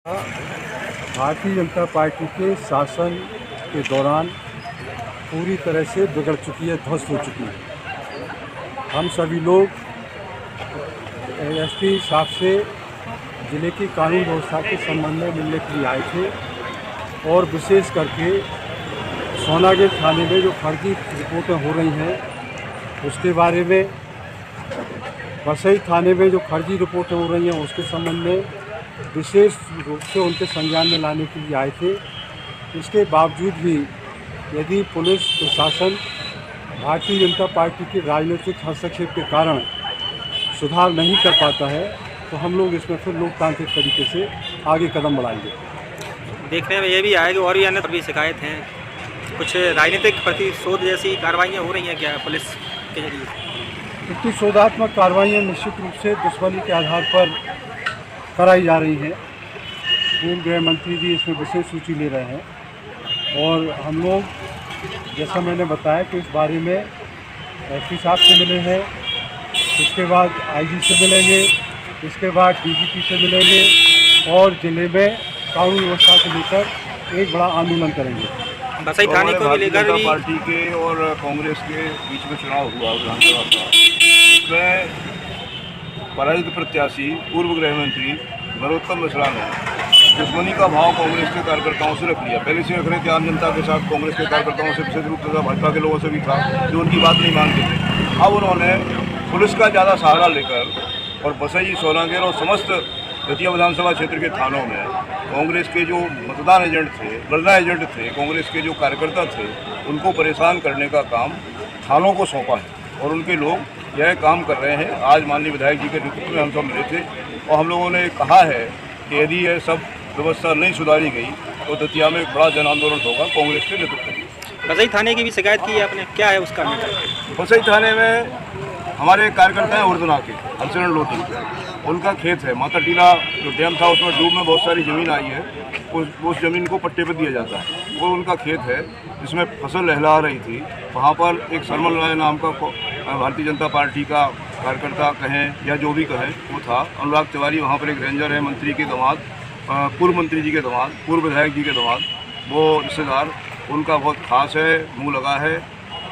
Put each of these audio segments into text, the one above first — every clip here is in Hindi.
भारतीय जनता पार्टी के शासन के दौरान पूरी तरह से बिगड़ चुकी है, ध्वस्त हो चुकी है। हम सभी लोग एसपी साहब से ज़िले की कानून व्यवस्था के संबंध में मिलने के लिए आए थे और विशेष करके सोनागढ़ थाने में जो फर्जी रिपोर्टें हो रही हैं उसके बारे में, बसई थाने में जो फर्जी रिपोर्टें हो रही हैं उसके संबंध में विशेष रूप से उनके संज्ञान में लाने के लिए आए थे। इसके बावजूद भी यदि पुलिस प्रशासन भारतीय जनता पार्टी के राजनीतिक हस्तक्षेप के कारण सुधार नहीं कर पाता है तो हम लोग इसमें फिर लोकतांत्रिक तरीके से आगे कदम बढ़ाएंगे। देखने में ये भी आया कि और भी अन्य भी शिकायत हैं, कुछ राजनीतिक प्रतिशोध जैसी कार्रवाइयाँ हो रही हैं क्या पुलिस के जरिए? प्रतिशोधात्मक कार्रवाइयाँ निश्चित रूप से दुश्मनी के आधार पर कराई जा रही हैं। पूर्व गृह मंत्री जी इसमें विशेष सूची ले रहे हैं और हम लोग, जैसा मैंने बताया कि इस बारे में एसपी साहब से मिले हैं, इसके बाद आईजी से मिलेंगे, इसके बाद डीजीपी से मिलेंगे और ज़िले में कानून व्यवस्था को लेकर एक बड़ा आंदोलन करेंगे। बसई थाने को भी लेकर भी पार्टी के और कांग्रेस के बीच में चुनाव हुआ विधानसभा का, इसमें पराजित प्रत्याशी पूर्व गृह मंत्री नरोत्तम मिश्रा ने दुश्मनी का भाव कांग्रेस के कार्यकर्ताओं से रख लिया। पहले से रख रहे थे आम जनता के साथ, कांग्रेस के कार्यकर्ताओं से विशेष रूप से भाजपा के लोगों से भी था जो उनकी बात नहीं मानते थे। अब उन्होंने पुलिस का ज़्यादा सहारा लेकर और बसई, सोनागढ़ और समस्त दतिया विधानसभा क्षेत्र के थानों में कांग्रेस के जो मतदान एजेंट थे, गणना एजेंट थे, कांग्रेस के जो कार्यकर्ता थे, उनको परेशान करने का काम थानों को सौंपा है और उनके लोग यह काम कर रहे हैं। आज माननीय विधायक जी के नेतृत्व में हम सब मिले थे और हम लोगों ने कहा है कि यदि यह सब व्यवस्था नहीं सुधारी गई तो दतिया में एक बड़ा जन आंदोलन होगा कांग्रेस के नेतृत्व में। बसई थाने की भी शिकायत की है आपने, क्या है उसका? बसई थाने में हमारे कार्यकर्ता हैं उर्दना के हरचरण लोटी, उनका खेत है माता टीला जो डैम था उसमें डूब में बहुत सारी ज़मीन आई है, उस ज़मीन को पट्टे पर दिया जाता है। वो उनका खेत है जिसमें फसल लहला रही थी। वहाँ पर एक सरमल राय नाम का भारतीय जनता पार्टी का कार्यकर्ता कहें या जो भी कहें वो था, अनुराग तिवारी, वहाँ पर एक रेंजर है, मंत्री के दामाद, पूर्व मंत्री जी के दामाद, पूर्व विधायक जी के दामाद, वो रिश्तेदार उनका बहुत खास है, मुँह लगा है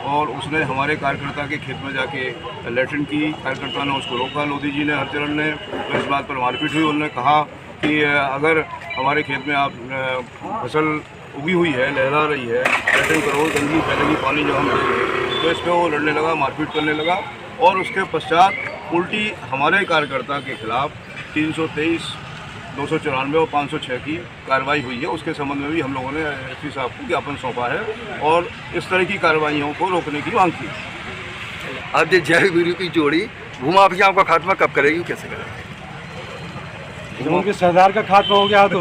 और उसने हमारे कार्यकर्ता के खेत में जाके लैट्रिन की। कार्यकर्ता ने उसको रोका, लोधी जी ने, हरचरण ने, तो इस बात पर मारपीट हुई। उन्होंने कहा कि अगर हमारे खेत में आप फसल उगी हुई है, लहरा रही है, लैट्रिन करो, गंदगी फैलेगी, पानी जो हम देंगे, तो इस पर वो लड़ने लगा, मारपीट करने लगा और उसके पश्चात उल्टी हमारे कार्यकर्ता के खिलाफ 323, 294 और 506 की कार्रवाई हुई है। उसके संबंध में भी हम लोगों ने एसपी साहब को ज्ञापन सौंपा है और इस तरह की कार्रवाइयों को रोकने की मांग की। अब ये जय वीरू की जोड़ी भूमा अभियान का खात्मा कब करेगी, कैसे करेगी? जब उनके सरदार का खात्मा हो गया तो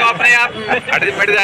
अपने आप हट जाएगी।